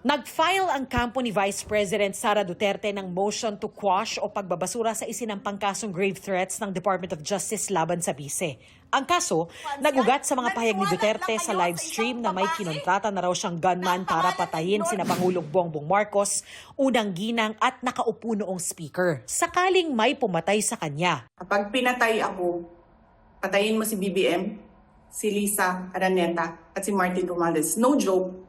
Nag-file ang kampo ni Vice President Sara Duterte ng motion to quash o pagbabasura sa isinampang kasong grave threats ng Department of Justice laban sa bise. Ang kaso, nagugat sa mga pahayag ni Duterte sa live stream na may kinontrata na raw siyang gunman para patayin sina Pangulong Bongbong Marcos, Unang Ginang at nakaupo noong speaker. Sakaling may pumatay sa kanya. Kapag pinatay ako, patayin mo si BBM, si Lisa Araneta at si Martin Romualdez. No joke.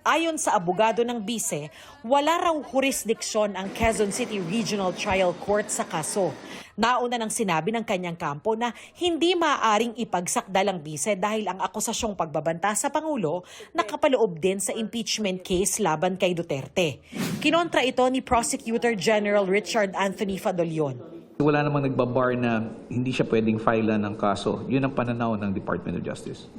Ayon sa abogado ng bise, wala raw jurisdiksyon ang Quezon City Regional Trial Court sa kaso. Nauna nang sinabi ng kanyang kampo na hindi maaaring ipagsakdal ang bise dahil ang akusasyong pagbabanta sa Pangulo nakapaloob din sa impeachment case laban kay Duterte. Kinontra ito ni Prosecutor General Richard Anthony Fadolion. Wala namang nagbabar na hindi siya pwedeng file ng kaso. Yun ang pananaw ng Department of Justice.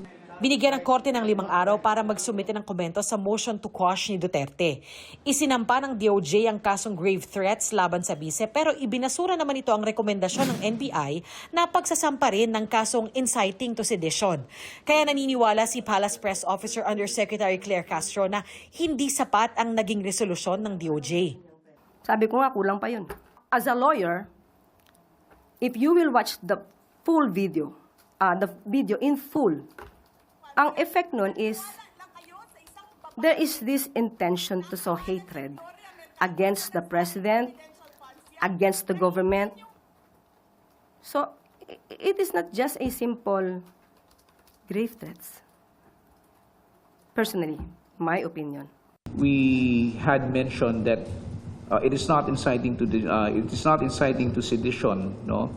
Binigyan ng korte ng 5 araw para magsumite ng komento sa motion to quash ni Duterte. Isinampa ng DOJ ang kasong grave threats laban sa bise pero ibinasura naman ito ang rekomendasyon ng NBI na pagsasampa rin ng kasong inciting to sedition. Kaya naniniwala si Palace Press Officer Undersecretary Claire Castro na hindi sapat ang naging resolusyon ng DOJ. Sabi ko nga, kulang pa yun. As a lawyer, if you will watch the full video, the video in full, ang effect nun is, there is this intention to sow hatred against the president, against the government. So, it is not just a simple grave threats. Personally, my opinion. We had mentioned that it is not inciting to sedition, no?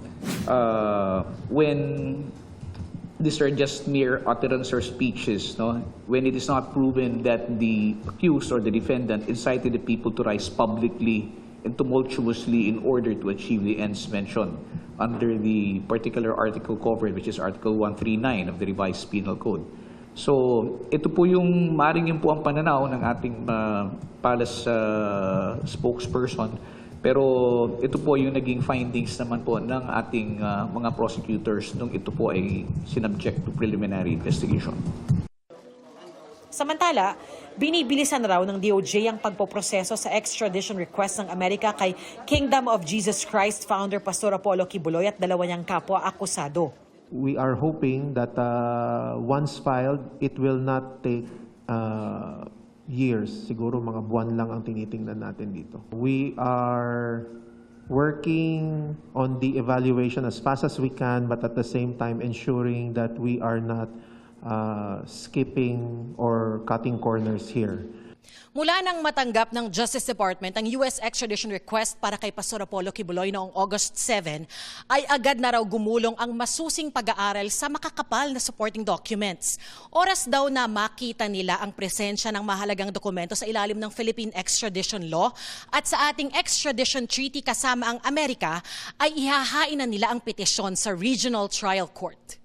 When these are just mere utterance or speeches, no? When it is not proven that the accused or the defendant incited the people to rise publicly and tumultuously in order to achieve the ends mentioned under the particular article covered, which is Article 139 of the Revised Penal Code. So, ito po yung maring yun po ang pananaw ng ating palace spokesperson. Pero ito po yung naging findings naman po ng ating mga prosecutors nung ito po ay sinubject to preliminary investigation. Samantala, binibilisan raw ng DOJ ang pagpoproseso sa extradition request ng Amerika kay Kingdom of Jesus Christ founder Pastor Apollo Kibuloy at 2 niyang kapwa akusado. We are hoping that once filed, it will not take years, siguro mga buwan lang ang tinitingnan natin dito. We are working on the evaluation as fast as we can, but at the same time ensuring that we are not skipping or cutting corners here. Mula nang matanggap ng Justice Department ang U.S. extradition request para kay Pastor Apollo Kibuloy noong August 7, ay agad na raw gumulong ang masusing pag-aaral sa makakapal na supporting documents. Oras daw na makita nila ang presensya ng mahalagang dokumento sa ilalim ng Philippine extradition law at sa ating extradition treaty kasama ang Amerika ay ihahain na nila ang petisyon sa Regional Trial Court.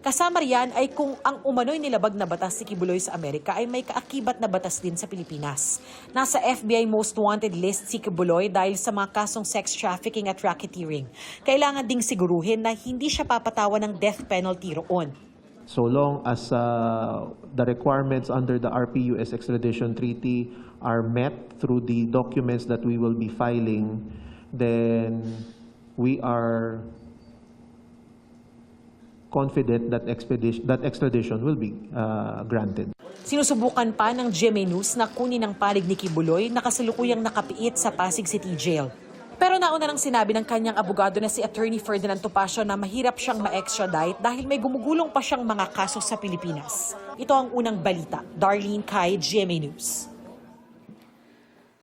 Kasama riyan ay kung ang umano'y nilabag na batas si Kibuloy sa Amerika ay may kaakibat na batas din sa Pilipinas. Nasa FBI Most Wanted list si Kibuloy dahil sa mga kasong sex trafficking at racketeering. Kailangan ding siguruhin na hindi siya papatawan ng death penalty roon. So long as the requirements under the RP-US extradition treaty are met through the documents that we will be filing, then we are confident that extradition will be granted. Sinusubukan pa ng GMA News na kunin ang panig ni Kibuloy na kasalukuyang nakapiit sa Pasig City Jail. Pero nauna nang sinabi ng kanyang abogado na si Attorney Ferdinand Topacio na mahirap siyang ma-extradite dahil may gumugulong pa siyang mga kaso sa Pilipinas. Ito ang unang balita. Darlene Kai, GMA News.